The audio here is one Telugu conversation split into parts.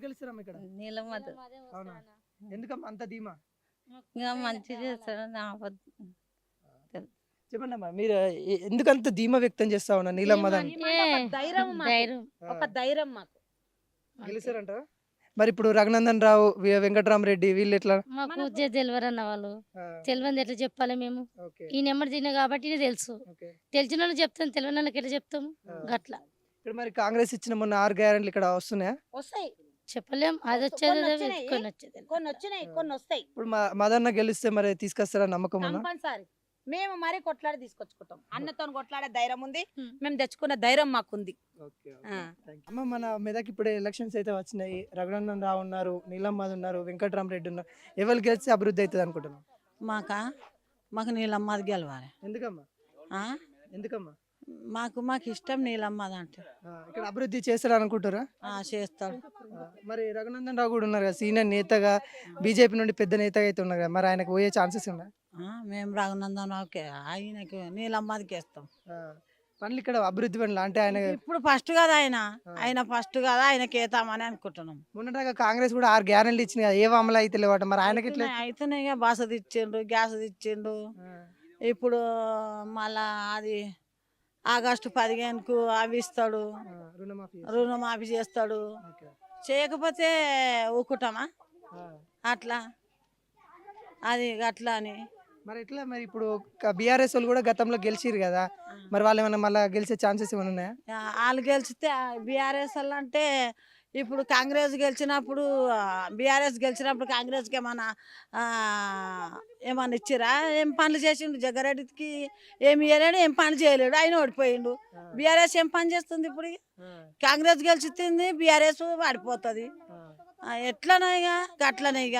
ఎవరు గెలుస్తారమ్మా ఇక్కడ? నీలమ్మది అవునా? ఎందుకమ్మా అంత ధీమా? ఇంకా మంచి చేస్తాడు నా చెప్పండమ్మా, మీరు ఎందుకంత ధీమా వ్యక్తం చేస్తా ఉన్నా నీలమ్మదని? ధైర్యం ఒక ధైర్యం మాకు గెలుస్తారంటారా? మరి ఇప్పుడు రఘునందన్ రావు, వెంకటరామరెడ్డి వీళ్ళు ఎట్లా? మాకు తెలియరన్న వాళ్ళు ఆ, తెలియదు ఎట్లా చెప్పాలి మేము ఓకే, ఈ నెంబర్ తిన్నా కాబట్టి ఇది తెలుసు ఓకే. తెలిసిన వాళ్ళు చెప్తాం తెలియని వాళ్ళకి ఎట్లా చెప్తాము ఆ. గట్లా ఇక్కడ మరి కాంగ్రెస్ ఇచ్చిన మొన్న 6 గ్యారెంటీలు ఇక్కడ వస్తున్నాయా? వస్తాయి. చెప్పలేం అది వచ్చేది కొన్ని వచ్చినాయి. కొన్ని వచ్చేది కొన్ని వచ్చినాయి, కొన్ని వస్తాయి. ఇప్పుడు మదన్న గెలిస్తే మరి తీసుకొస్తారా నమ్మకం ఉందా? కంపల్సరీ మేము మరీ కొట్లాడి తీసుకొచ్చుకుంటాం. అన్నతో కొట్లాడే ధైర్యం ఉంది, Hmm. మేము తెచ్చుకున్న ధైర్యం మాకుంది. ఓకే, ఆ. అమ్మ, మన మెదక్ ఇప్పుడే ఎలక్షన్స్ అయితే వచ్చినాయి. రఘునందన్ రావు ఉన్నారు, నీలమ్మది ఉన్నారు, వెంకటరామరెడ్డి ఉన్నారు. ఎవరు గెలిస్తే అభివృద్ధి అవుతుంది అనుకుంటున్నాం? మాకు నీలమ్మది గెలవాలి. ఎందుకమ్మా? ఆ? ఎందుకమ్మా? మాకు ఇష్టం నీలమ్మది అంటే. ఇక్కడ అభివృద్ధి చేస్తారు అనుకుంటారా? చేస్తాడు. మరి రఘునందన్ రావు కూడా ఉన్నారు కదా, సీనియర్ నేతగా, బీజేపీ నుండి పెద్ద నేతగా అయితే ఉన్నారు కదా, మరి ఆయనకు పోయే ఛాన్సెస్ ఉన్నాయి? మేము రఘునందన్ ఆయనకి నీలమ్మదికి వేస్తాం. పనులు ఇక్కడ అభివృద్ధి పనులు అంటే ఆయన ఇప్పుడు ఫస్ట్ కదా ఆయన ఫస్ట్ కదా ఆయనకి వేతామని అనుకుంటున్నాం. మొన్నటాగా కాంగ్రెస్ కూడా 6 గ్యారెంటీలు ఇచ్చింది కదా, ఏం అమలు అయితే లేవట, మరి ఆయనకి ఎట్లా? అయితేనే బస్ ఇచ్చిండు, గ్యాస్ ఇచ్చిండు. ఇప్పుడు మళ్ళా అది ఆగస్టు 15కు అవి ఇస్తాడు, రుణమాఫీ చేస్తాడు. చేయకపోతే ఊకుంటామా అట్లా? అది అట్లా అని మరి ఎట్లా? మరి ఇప్పుడు బీఆర్ఎస్ వాళ్ళు కూడా గతంలో గెలిచిరు కదా, మరి వాళ్ళు ఏమైనా మళ్ళీ గెలిచే ఛాన్సెస్ ఏమైనా ఉన్నాయా? వాళ్ళు గెలిచితే బీఆర్ఎస్ వాళ్ళు అంటే ఇప్పుడు కాంగ్రెస్ గెలిచినప్పుడు బీఆర్ఎస్ గెలిచినప్పుడు కాంగ్రెస్కి ఏమన్నా ఇచ్చిరా? ఏం పనులు చేసిండు? జగ్గారెడ్డికి ఏమి ఇవ్వలేడు, ఏం పనులు చేయలేడు, ఆయన ఓడిపోయిండు. బీఆర్ఎస్ ఏం పని చేస్తుంది? ఇప్పుడు కాంగ్రెస్ గెలిచింది, బీఆర్ఎస్ పడిపోతుంది. ఎట్లనే ఇక అట్లనే ఇక.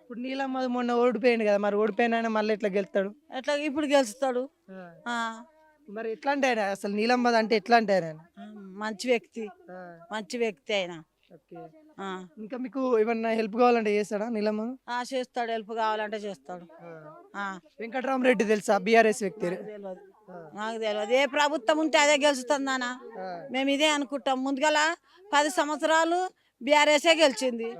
ఇప్పుడు నీలమ్మ మొన్న ఓడిపోయింది కదా, మరి ఓడిపోయిన మళ్ళీ ఎట్లా గెలుస్తాడు? ఎట్లా ఇప్పుడు గెలుస్తాడు? మరి ఎట్లా అంటే ఆయన అసలు నీలమ్మది అంటే ఎట్లా అంటే ఆయన? మంచి వ్యక్తి ఆయన. ఇంకా మీకు ఏమన్నా హెల్ప్ కావాలంటే చేస్తాడా నీలమ్మ? చేస్తాడు, హెల్ప్ కావాలంటే చేస్తాడు. వెంకటరామరెడ్డి తెలుసా? బీఆర్ఎస్ వ్యక్తి. నాకు తెలియదు. ఏ ప్రభుత్వం ఉంటే అదే గెలుస్తుంది నాన్న, మేము ఇదే అనుకుంటాం. ముందుగల 10 సంవత్సరాలు బీఆర్ఎస్ఏ గెలిచింది.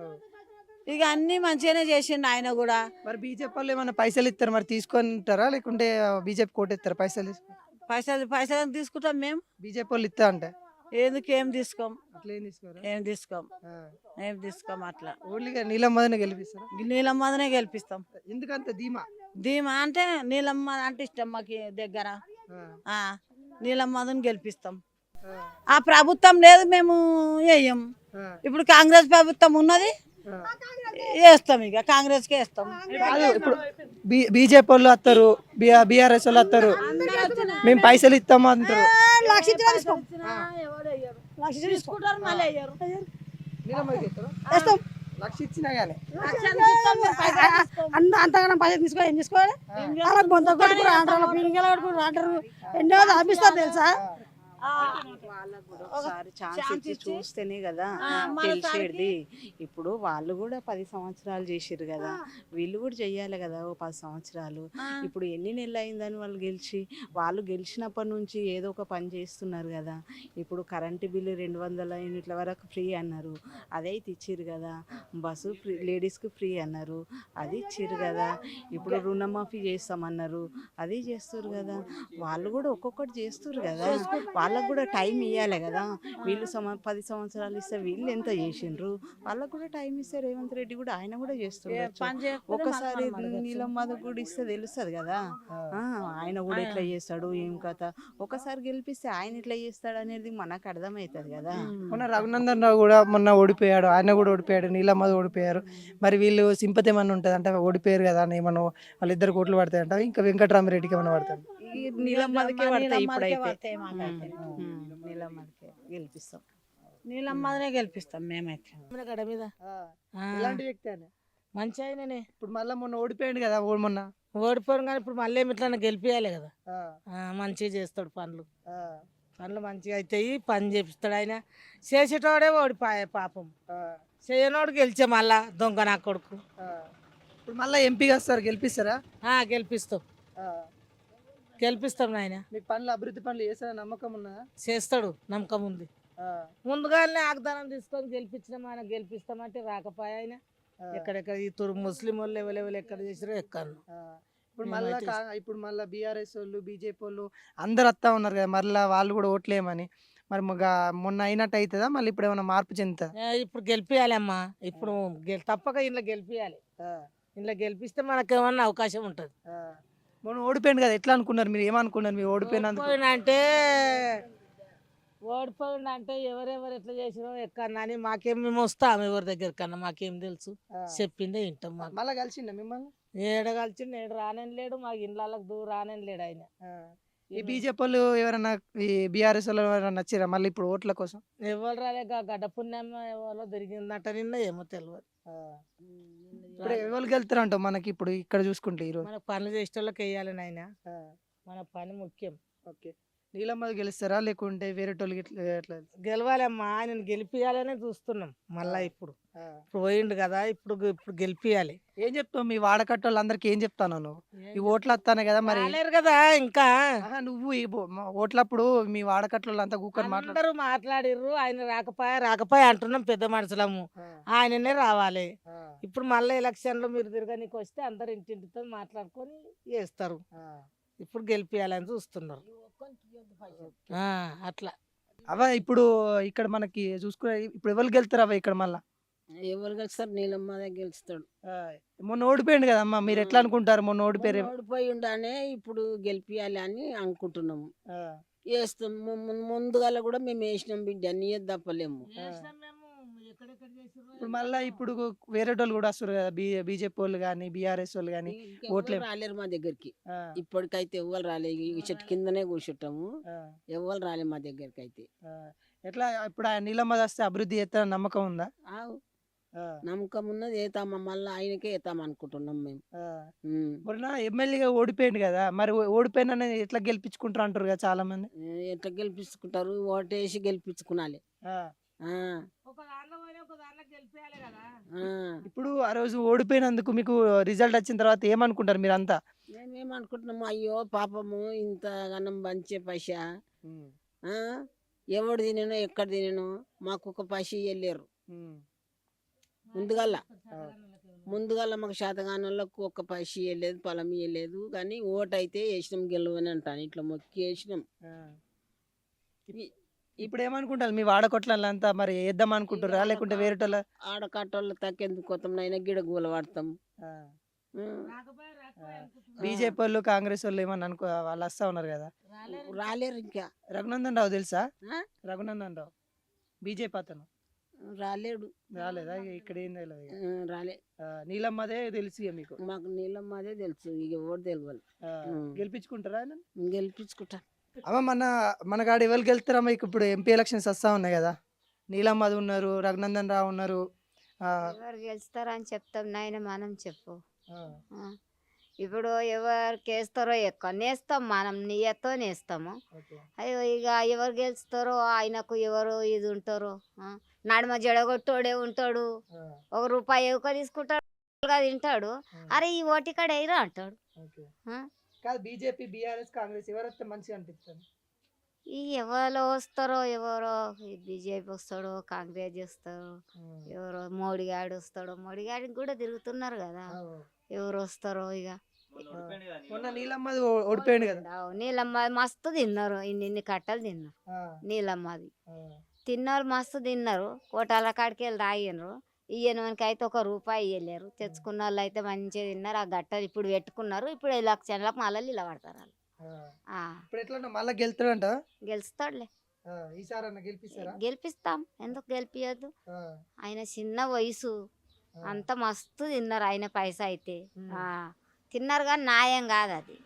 ఇక అన్ని మంచిగానే చేసిండు ఆయన కూడా. మరి బీజేపీ వాళ్ళు ఏమన్నా పైసలు ఇస్తారు, మరి తీసుకుంటారా లేకుంటే బీజేపీ కోటేస్తారా? పైసలు తీసుకుంటాం మేము. బీజేపీ వాళ్ళు ఇస్తా అంటే ఏం తీసుకోం. అట్లా ఏం తీసుకోం అట్లా. ఓన్లీగా నీలమ్మదనే గెలిపిస్తారా? నీలమ్మదనే గెలిపిస్తాం. ఎందుకంత ధీమా అంటే నీలమ్మ అంటే ఇష్టం మాకు దగ్గర. నీలమ్మదని గెలిపిస్తాం. ఆ ప్రభుత్వం లేదు, మేము వేయం. ఇప్పుడు కాంగ్రెస్ ప్రభుత్వం ఉన్నది, వేస్తాం. ఇక కాంగ్రెస్కే వేస్తాం. ఇప్పుడు బీజేపీ వాళ్ళు వస్తారు, బీఆర్ఎస్ వాళ్ళు వస్తారు, మేము పైసలు ఇస్తాము అంటారు. లక్ష ఇచ్చినా కానీ అంతగానం పైసలు తీసుకోవాలి, ఏం తీసుకోవాలి? ఎన్నో ఆపిస్తారు తెలుసా? వాళ్ళకు కూడా ఒకసారి ఛాన్స్ ఇచ్చి చూస్తేనే కదా తెలిసేది. ఇప్పుడు వాళ్ళు కూడా 10 సంవత్సరాలు చేసిరు కదా, వీళ్ళు కూడా చెయ్యాలి కదా ఓ 10 సంవత్సరాలు. ఇప్పుడు ఎన్ని నెలలు అయిందని వాళ్ళు వాళ్ళు గెలిచినప్పటి నుంచి ఏదో ఒక పని చేస్తున్నారు కదా. ఇప్పుడు కరెంటు బిల్లు 200 యూనిట్ల వరకు ఫ్రీ అన్నారు, అదైతే ఇచ్చిరు కదా. బస్సు ఫ్రీ, లేడీస్కి ఫ్రీ అన్నారు, అది ఇచ్చిరు కదా. ఇప్పుడు రుణమాఫీ చేస్తామన్నారు, అది చేస్తారు కదా. వాళ్ళు కూడా ఒక్కొక్కటి చేస్తారు కదా, వాళ్ళకు కూడా టైం ఇవ్వాలి కదా. వీళ్ళు 10 సంవత్సరాలు ఇస్తే వీళ్ళు ఎంత చేసిండ్రు, వాళ్ళకు కూడా టైం ఇస్తే రేవంత్ రెడ్డి కూడా ఆయన కూడా చేస్తుండొచ్చు. ఒకసారి నీలమ్మది కూడా ఇస్తే తెలుస్తుంది కదా ఆయన కూడా ఎట్లా చేస్తాడు, ఏం కథ. ఒకసారి గెలిపిస్తే ఆయన ఎట్లా చేస్తాడు అనేది మనకు అర్థమవుతుంది కదా. మొన్న రఘునందన్ రావు కూడా మొన్న ఓడిపోయాడు, ఆయన కూడా ఓడిపోయాడు, నీలమ్మది ఓడిపోయారు. మరి వీళ్ళు సింపతి ఏమన్నా ఉంటుంది అంటే ఓడిపోయారు కదా అని ఏమన్నా వాళ్ళిద్దరు కోట్లు పడతాయంట, ఇంకా వెంకటరామరెడ్డికి ఏమన్నా పడతాడు? నీలమ్మదికే పడతాయి ఇప్పుడైతే. నీలమ్మదికే గెలిపిస్తాం. నీలమ్మదనే గెలిపిస్తాం మేమైతే. ఎలాంటి వ్యక్తి అని? మంచి ఆయననే. ఇప్పుడు మళ్ళీ మొన్న ఓడిపోయాడు కదా, మొన్న ఓడిపోయాడు కానీ ఇప్పుడు మళ్ళీ ఇట్లా గెలిపియాలి కదా. మంచిగా చేస్తాడు పనులు మంచిగా అవుతాయి, పని చేపిస్తాడు. ఆయన చేసేటోడే ఓడిపోయా పాపం, చేయనోడు గెలిచే మళ్ళా దొంగ నా కొడుకు. ఇప్పుడు మళ్ళీ ఎంపీగా వస్తారు, గెలిపిస్తారా? గెలిపిస్తాం నాయన. మీకు పనులు అభివృద్ధి పనులు చేస్తారా? నమ్మకం ఉన్నదా? చేస్తాడు, నమ్మకం ఉంది. ముందుగానే వాగ్దానం తీసుకొని గెలిపించినాం, ఆయన గెలిపిస్తామంటే రాకపోయా ఆయన. ఎక్కడెక్కడ ఈ ముస్లిం వాళ్ళు ఎవరెవరు ఎక్కడ చేసిరో ఎక్కను. ఇప్పుడు మళ్ళా ఇప్పుడు మళ్ళీ బీఆర్ఎస్ వాళ్ళు బీజేపీ వాళ్ళు అందరు వస్తా ఉన్నారు కదా, మళ్ళీ వాళ్ళు కూడా ఓట్లేయమని. మరి మొన్న అయినట్టు అవుతుందా, మళ్ళీ ఇప్పుడు ఏమైనా మార్పు చెందుతుందా? ఇప్పుడు గెలిపియాలమ్మా, ఇప్పుడు తప్పక ఇంట్లో గెలిపియాలి. ఇంట్లో గెలిపిస్తే మనకు ఏమన్నా అవకాశం ఉంటుంది. మొన్న ఓడిపోయింది కదా, ఎట్లా అనుకున్నారు మీరు? ఏమనుకున్నారు మీరు ఓడిపోయినందుకు? ఓడిపోయిందంటే ఎవరెవరు ఎట్లా చేసిరో ఎక్కన్నా అని మాకేం, మేము వస్తాం ఎవరి దగ్గర కన్నా, మాకేం తెలుసు, చెప్పిందే వింటాం. మాకు మళ్ళీ కలిసిందా మిమ్మల్ని? ఏడగలిచి నేడు రానని లేడు, మాకు ఇండ్లకు దూరం రానని లేడు ఆయన. ఈ బీజేపీ వాళ్ళు ఎవరన్నా, ఈ బీఆర్ఎస్ వాళ్ళు ఎవరైనా నచ్చిరా మళ్ళీ ఇప్పుడు ఓట్ల కోసం? ఎవరు రాలే, గడ్డ పుణ్యం ఎవరో దొరికిందంట నిన్న, ఏమో తెలియదు. ఇప్పుడు ఎవరు గెలుతారంట మనకి ఇప్పుడు ఇక్కడ చూసుకుంటే ఈరోజు? మన పనులు చేసే వాళ్ళకి వేయాలని ఆయన, మన పని ముఖ్యం. ఓకే, నీలమ్మ గెలుస్తారా లేకుంటే వేరే వాళ్ళకి ఎట్లా? గెలవాలమ్మా, ఆయన గెలిపియాలనే చూస్తున్నాం. మళ్ళా ఇప్పుడు పోయిండు కదా, ఇప్పుడు గెలిపియాలి. ఏం చెప్తావు మీ వాడకట్ట వాళ్ళందరికి? ఏం చెప్తాను నువ్వు? ఈ ఓట్లు వస్తానే కదా మరి. రాలేరు కదా ఇంకా. నువ్వు ఈ ఓట్లప్పుడు మీ వాడకట్ల వాళ్ళంతా కూకొని అందరూ మాట్లాడిర్రు, ఆయన రాకపోయా అంటున్నాం పెద్ద మనుషులము, ఆయననే రావాలి. ఇప్పుడు మళ్ళీ ఎలక్షన్లో మీరు తిరగనీకి వస్తే అందరు ఇంటింటితో మాట్లాడుకొని చేస్తారు. ఇప్పుడు గెలిపియాలని చూస్తున్నారు. అట్లా అవా ఇప్పుడు ఇక్కడ మనకి చూసుకునే ఇప్పుడు ఎవరు గెలుతారు అవ ఇక్కడ మళ్ళా? ఎవరు గెలుస్తారు? నీలమ్మదే గెలుస్తాడు. మొన్న ఓడిపోయింది కదమ్మా, మీరు ఎట్లా అనుకుంటారు? మొన్న ఓడిపోయారు. ఓడిపోయి ఉండానే ఇప్పుడు గెలిపియాలి అని అనుకుంటున్నాము. వేస్తాం. ముందుగా కూడా మేము వేసినాం బిడ్డ, నీ తప్పలేము. ఇప్పుడు మళ్ళా ఇప్పుడు వేరే వాళ్ళు కూడా వస్తారు కదా, బీజేపీ వాళ్ళు కానీ బీఆర్ఎస్ వాళ్ళు కానీ. ఓట్లే రాలేరు మా దగ్గరికి ఇప్పటికైతే, ఎవ్వరు రాలేదు. ఈ చెట్టు కిందనే కూర్చుంటాము, ఎవ్వరు రాలేదు మా దగ్గరికి అయితే. ఎట్లా ఇప్పుడు ఆ నీలమ్మ వస్తే అభివృద్ధి చేస్తారని నమ్మకం ఉందా? నమ్మకం ఉన్నది, ఏతామా మళ్ళీ ఆయనకే ఏతాం అనుకుంటున్నాం మేము. మొన్న ఎమ్మెల్యేగా ఓడిపోయింది కదా, మరి ఓడిపోయిన ఎట్లా గెలిపించుకుంటారు అంటారు కదా చాలా మంది. ఎట్లా గెలిపించుకుంటారు? ఓటేసి గెలిపించుకునాలి. ఇప్పుడు ఆ రోజు ఓడిపోయినందుకు మీకు రిజల్ట్ వచ్చిన తర్వాత ఏమనుకుంటారు మీరంతా? మేమేమనుకుంటున్నాము, అయ్యో పాపము ఇంత గనం పంచే పైసా ఎవడు తినేనో ఎక్కడ తినేనో మాకు ఒక పైసా ఇవ్వలేరు. ముందుగల్లా మాకు శాతగానంలోకి ఒక పైసా ఇవ్వలేదు, పొలం ఇవ్వలేదు. కానీ ఓటు అయితే వేసినాం, గెలవని అంటాను, ఇట్లా మొక్కి వేసినాం. ఇప్పుడు ఏమనుకుంటారు మీ వాడకొట్లంతా? మరి వేద్దాం అనుకుంటారా లేకుంటే వేరే ఆడకట్టోళ్ళు తక్కేందుకు కొత్త అయినా గిడ గూల వాడతాం. బీజేపీ వాళ్ళు కాంగ్రెస్ వాళ్ళు ఏమన్నా అనుకో, వాళ్ళు వస్తా ఉన్నారు కదా. రాలేరు ఇంకా. రఘునందన్ రావు తెలుసా? రఘునందన్ రావు బీజేపీ అతను రాలేడు. రాలేదా? ఇక్కడ ఏం తెలియదు. రాలే. నీలమ్మదే తెలుసు ఇక మీకు? మాకు నీలమ్మదే తెలుసు, ఇక ఎవరు తెలియాలి. గెలిపించుకుంటారా? గెలిపించుకుంటా. అమ్మ మన కాడ ఎవరు గెలుస్తారమ్మా? ఇప్పుడు ఎంపీ ఎలక్షన్స్ వస్తా ఉన్నాయి కదా, నీలమ్మది ఉన్నారు, రఘునందన్ రావు ఉన్నారు. ఎవరు గెలుస్తారని చెప్తాం నాయన, మనం చెప్పు. ఇప్పుడు ఎవరికి వేస్తారో ఎక్కువ నేస్తాం, మనం నీయతో నేస్తాము. అయ్యో ఇక ఎవరు గెలుస్తారో ఆయనకు ఎవరు ఇది ఉంటారో, నడుమ జడగొట్టోడే ఉంటాడు, ఒక రూపాయి ఎక్కువ తీసుకుంటాడు, తింటాడు. అరే ఈ ఓటికాడ ఎయిరా అంటాడు. బీజేపీ బీఆర్ఎస్ కాంగ్రెస్ ఎవరు వస్తే మంచిగా అనిపిస్తుంది? ఈ ఎవరు వస్తారో, ఎవరో బీజేపీ వస్తాడో, కాంగ్రెస్ వస్తారో, ఎవరో మోడీ గాడు వస్తాడో. మోడీ గాడికి కూడా తిరుగుతున్నారు కదా, ఎవరు వస్తారో. ఇక మొన్న నీలమ్మది ఓడిపోయింది కదా. నీలమ్మది మస్తు తిన్నారు, ఇన్ని కట్టలు తిన్నారు. నీలమ్మది తిన్నారు, మస్తు తిన్నారు. కోటాల కాడికి వెళ్ళి తాగినారు. ఇయ్యనకి అయితే ఒక రూపాయి ఇవ్వలేరు. తెచ్చుకున్న వాళ్ళు అయితే మంచిగా తిన్నారు. ఆ గట్టలు ఇప్పుడు పెట్టుకున్నారు. ఇప్పుడు ఎలక్షన్లకు మళ్ళీ ఇలా పడతారు వాళ్ళు. ఇప్పుడు ఎట్లా మళ్ళీ గెలుస్తాడంట? గెలుస్తాడులే, ఈసారి గెలిపిస్తారా? గెలిపిస్తాం, ఎందుకు గెలిపియద్దు. ఆయన చిన్న వయసు, అంత మస్తు తిన్నారు. ఆయన పైసా అయితే తిన్నారు కానీ న్యాయం కాదు అది.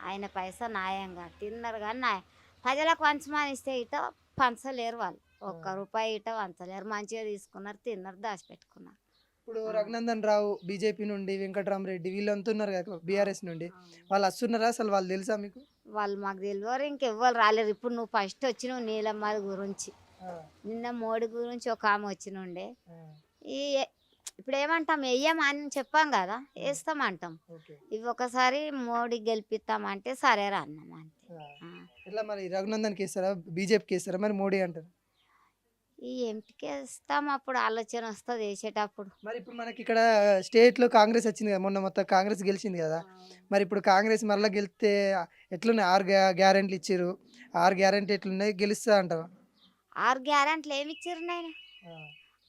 ఆయన పైసా న్యాయం కాదు, తిన్నారు కానీ న్యాయం. ప్రజలకు పంచమని ఇస్తే ఇట పంచలేరు వాళ్ళు, ఒక్క రూపాయి ఇట పంచలేరు. మంచిగా తీసుకున్నారు, తిన్నారు, దాచిపెట్టుకున్నారు. ఇప్పుడు రఘునందన్ రావు బీజేపీ నుండి, వెంకటరామరెడ్డి వీళ్ళంతా ఉన్నారు కదా బీఆర్ఎస్ నుండి, వాళ్ళు వస్తున్నారా? అసలు వాళ్ళు తెలుసా మీకు? వాళ్ళు మాకు తెలియరు, ఇంకెవ్వరు రాలేరు. ఇప్పుడు నువ్వు ఫస్ట్ వచ్చినావు నీలమ్మ గురించి, నిన్న మోడీ గురించి ఒక ఆమె వచ్చినుండే. ఈ ఇప్పుడు ఏమంటాం, వెయ్యమని చెప్పాం కదా, వేస్తామంటాం. ఇవి ఒకసారి మోడీ గెలిపిస్తామంటే సరే రా అన్నాం అంతే. ఎట్లా మరి రఘునందన్కి వేస్తారా, బీజేపీకి వేస్తారా, మరి మోడీ అంటారు? ఈ ఎంపిక ఇస్తాం అప్పుడు ఆలోచన వస్తుంది వేసేటప్పుడు. మరి ఇప్పుడు మనకి ఇక్కడ స్టేట్లో కాంగ్రెస్ వచ్చింది కదా, మొన్న మొత్తం కాంగ్రెస్ గెలిచింది కదా. మరి ఇప్పుడు కాంగ్రెస్ మళ్ళీ గెలిస్తే ఎట్లున్నాయి? 6 గ్యారెంటీలు ఇచ్చారు. 6 గ్యారెంటీ ఎట్లున్నాయి? గెలుస్తా అంటావా? 6 గ్యారెంటీలు ఏమి ఇచ్చారు నాయన?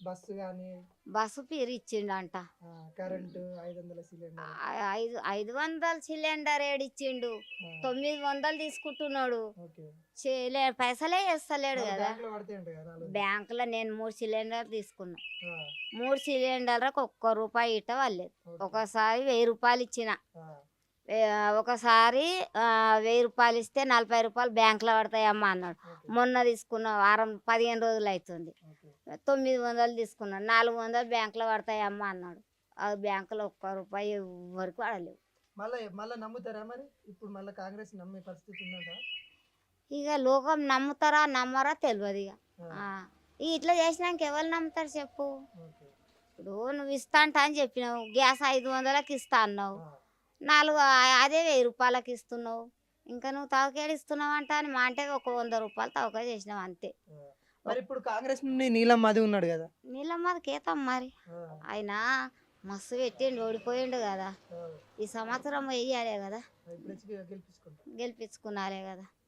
బస్సు కానీ, బస్సు పీరు ఇచ్చిండంట. Current, 500 cylinder. 500 సిలిండర్ ఏడిచ్చిండు, 900 తీసుకుంటున్నాడు. ఓకే. పైసలే వేస్తలేడు కదా. బ్యాంకులో పడతాయి అంట కదా 4. బ్యాంకులో నేను 3 సిలిండర్ తీసుకున్నా. ఆ, 3 సిలిండర్లకు ఒక్క రూపాయి ఇట్ట వాళ్ళేది. ఒకసారి 1000 రూపాయలు ఇచ్చిన, ఆ, ఒకసారి 1000 రూపాయలు ఇస్తే 40 రూపాయలు బ్యాంకులో పడతాయమ్మా అన్నాడు. ఓకే. మొన్న తీసుకున్న వారం 15 రోజులు అవుతుంది. ఓకే. 900 తీసుకున్నాను, 400 బ్యాంకులో పడతాయమ్మా అన్నాడు. ఆ బ్యాంకులో ఒక్క రూపాయి వరకు పడలేవు. మళ్ళీ నమ్ముతారా మరి? ఇప్పుడు మళ్ళీ కాంగ్రెస్ నమ్మే పరిస్థితి ఉందంట. ఇక లోకం నమ్ముతారా నమ్మరా తెలియదు. ఇక ఆ, ఇట్లా చేసినాక ఎవరు నమ్ముతారు చెప్పు. ఓకే. ఇప్పుడు నువ్వు ఇస్తా అంట అని చెప్పినావు, గ్యాస్ 500కి ఇస్తా అన్నావు, ఆ, 4 అదే 1000 రూపాయలకి ఇస్తున్నావు. ఇంకా నువ్వు తవకేడు ఇస్తున్నావు అంట అని మా అంటే ఒక 100 రూపాయలు తవక చేసినావు అంతే. ఆ. మరి ఇప్పుడు కాంగ్రెస్ నుండి నీలం మధు ఉన్నాడు కదా. నీళ్ళమ్మది కేతాం మరి. ఆ, ఆయన మస్తు పెట్టిండు, ఓడిపోయిండు కదా. ఆ, ఈ సంవత్సరం వెయ్యాలే కదా, ఇప్పుడు వచ్చి గెలిపించుకుంటా. గెలిపించుకున్నారే కదా.